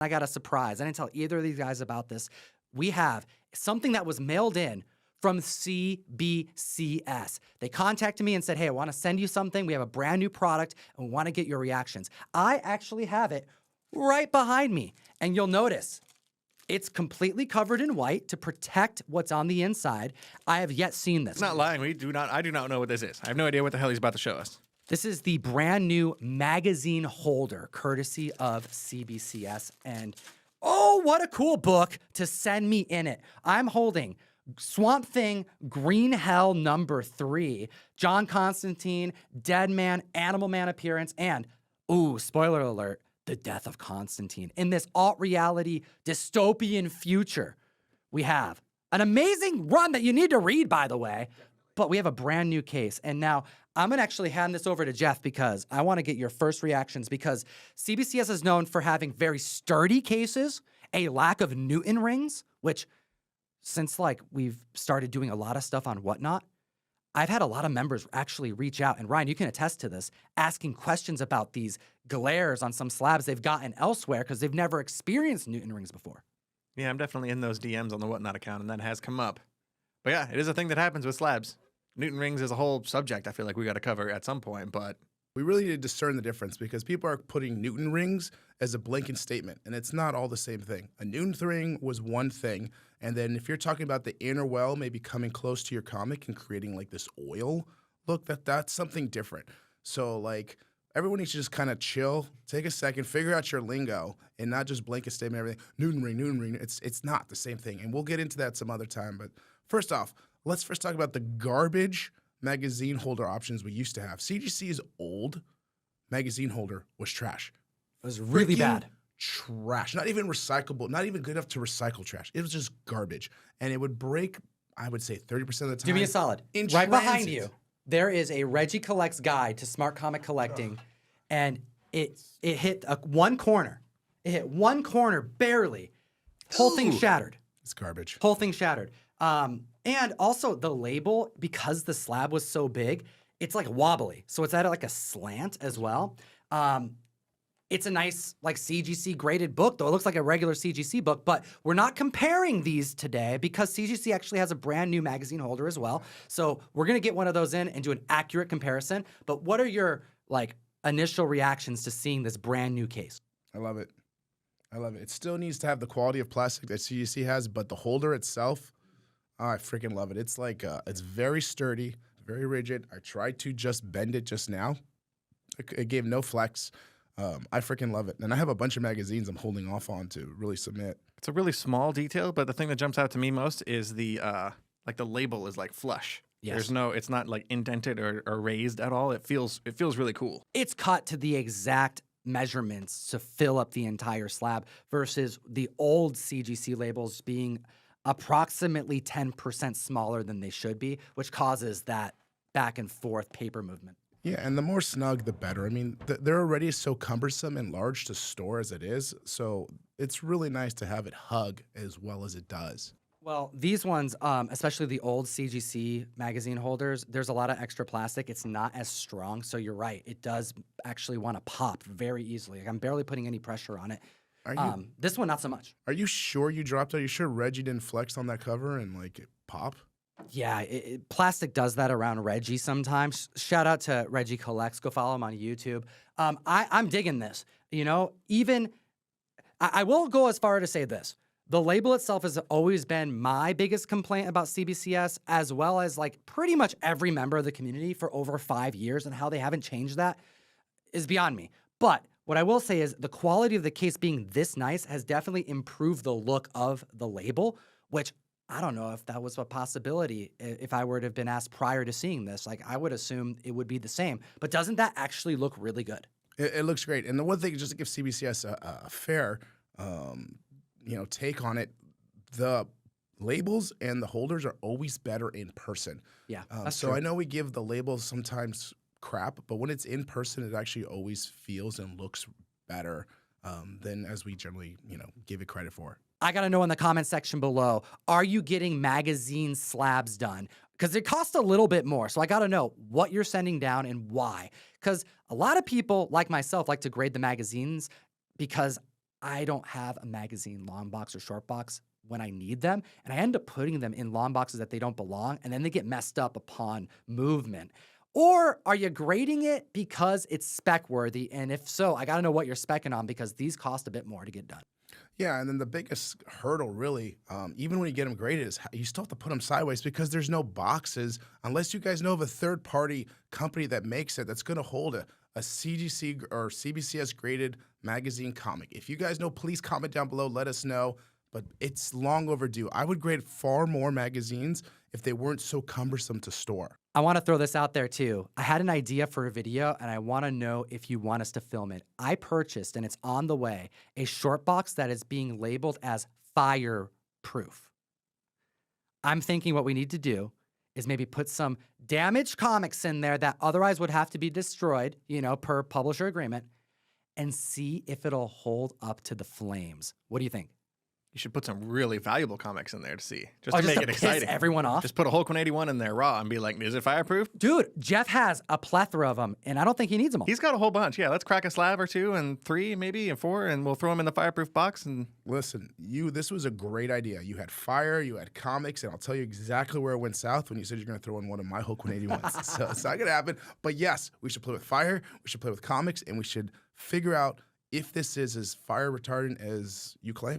I got a surprise. I didn't tell either of these guys about this. We have something that was mailed in from CBCS. They contacted me and said, hey, I want to send you something. We have a brand new product and we want to get your reactions. I actually have it right behind me. And you'll notice it's completely covered in white to protect what's on the inside. I have yet seen this. It's not lying. I do not know what this is. I have no idea what the hell he's about to show us. This is the brand new magazine holder, courtesy of CBCS. And oh, what a cool book to send me in it. I'm holding Swamp Thing Green Hell #3, John Constantine, Dead Man, Animal Man appearance, and, ooh, spoiler alert, the death of Constantine. In this alt-reality dystopian future, we have an amazing run that you need to read, by the way, but we have a brand new case. And now I'm going to actually hand this over to Jeff because I want to get your first reactions, because CBCS is known for having very sturdy cases, a lack of Newton rings, which since like we've started doing a lot of stuff on Whatnot, I've had a lot of members actually reach out, and Ryan, you can attest to this, asking questions about these glares on some slabs they've gotten elsewhere because they've never experienced Newton rings before. Yeah, I'm definitely in those DMs on the Whatnot account, and that has come up. But yeah, it is a thing that happens with slabs. Newton rings is a whole subject I feel like we got to cover at some point, but we really need to discern the difference because people are putting Newton rings as a blanket statement, and it's not all the same thing. A Newton ring was one thing, and then if you're talking about the inner well maybe coming close to your comic and creating like this oil look, that's something different. So like everyone needs to just kind of chill, take a second, figure out your lingo, and not just blanket statement everything. Newton ring. It's not the same thing, and we'll get into that some other time. But first off, let's first talk about the garbage magazine holder options we used to have. CGC's old magazine holder was trash. It was really bad. Trash. Not even recyclable. Not even good enough to recycle trash. It was just garbage. And it would break, I would say, 30% of the time. Do me a solid. Right behind you, there is a Reggie Collects guide to smart comic collecting, and it hit one corner. It hit one corner barely. Whole thing shattered. It's garbage. Whole thing shattered. And also the label, because the slab was so big, it's like wobbly. So it's at like a slant as well. It's a nice like CGC graded book, though. It looks like a regular CGC book, but we're not comparing these today because CGC actually has a brand new magazine holder as well. So we're going to get one of those in and do an accurate comparison. But what are your like initial reactions to seeing this brand new case? I love it. I love it. It still needs to have the quality of plastic that CGC has, but the holder itself, oh, I freaking love it. It's like, it's very sturdy, very rigid. I tried to just bend it just now. It gave no flex. I freaking love it. And I have a bunch of magazines I'm holding off on to really submit. It's a really small detail, but the thing that jumps out to me most is the like the label is like flush. Yes. It's not like indented or raised at all. It feels really cool. It's cut to the exact measurements to fill up the entire slab versus the old CGC labels being approximately 10% smaller than they should be, which causes that back and forth paper movement. Yeah, and the more snug, the better. I mean, they're already so cumbersome and large to store as it is, so it's really nice to have it hug as well as it does. Well, these ones, especially the old CGC magazine holders, there's a lot of extra plastic. It's not as strong, so you're right. It does actually want to pop very easily. Like, I'm barely putting any pressure on it. This one, not so much. Are you sure you dropped it? Are you sure Reggie didn't flex on that cover and, like, it pop? Yeah, plastic does that around Reggie sometimes. Shout out to Reggie Collects. Go follow him on YouTube. I'm digging this. You know, I will go as far to say this. The label itself has always been my biggest complaint about CBCS, as well as like pretty much every member of the community for over 5 years, and how they haven't changed that is beyond me. But what I will say is the quality of the case being this nice has definitely improved the look of the label, which I don't know if that was a possibility if I were to have been asked prior to seeing this. Like, I would assume it would be the same. But doesn't that actually look really good? It looks great. And the one thing, just to give CBCS a fair take on it, the labels and the holders are always better in person. Yeah, so true. I know we give the labels sometimes crap, but when it's in person, it actually always feels and looks better than as we generally, give it credit for. I got to know in the comment section below, are you getting magazine slabs done? Because it costs a little bit more. So I got to know what you're sending down and why. Because a lot of people, like myself, like to grade the magazines because I don't have a magazine long box or short box when I need them, and I end up putting them in long boxes that they don't belong, and then they get messed up upon movement. Or are you grading it because it's spec worthy? And if so, I got to know what you're speccing on because these cost a bit more to get done. Yeah, and then the biggest hurdle, really, even when you get them graded, is you still have to put them sideways because there's no boxes unless you guys know of a third-party company that makes it that's going to hold a CGC or CBCS graded magazine comic. If you guys know, please comment down below. Let us know. But it's long overdue. I would grade far more magazines if they weren't so cumbersome to store. I want to throw this out there too. I had an idea for a video and I want to know if you want us to film it. I purchased, and it's on the way, a short box that is being labeled as fireproof. I'm thinking what we need to do is maybe put some damaged comics in there that otherwise would have to be destroyed, per publisher agreement, and see if it'll hold up to the flames. What do you think? You should put some really valuable comics in there to see, just Oh, to just make to it piss exciting. everyone off? Just put a Hulk 181 in there raw and be like, is it fireproof? Dude, Jeff has a plethora of them, and I don't think he needs them all. He's got a whole bunch. Yeah, let's crack a slab or two and 3 maybe and 4, and we'll throw them in the fireproof box. And Listen, this was a great idea. You had fire, you had comics, and I'll tell you exactly where it went south when you said you're going to throw in one of my Hulk 181s. So it's not going to happen. But yes, we should play with fire, we should play with comics, and we should figure out if this is as fire retardant as you claim.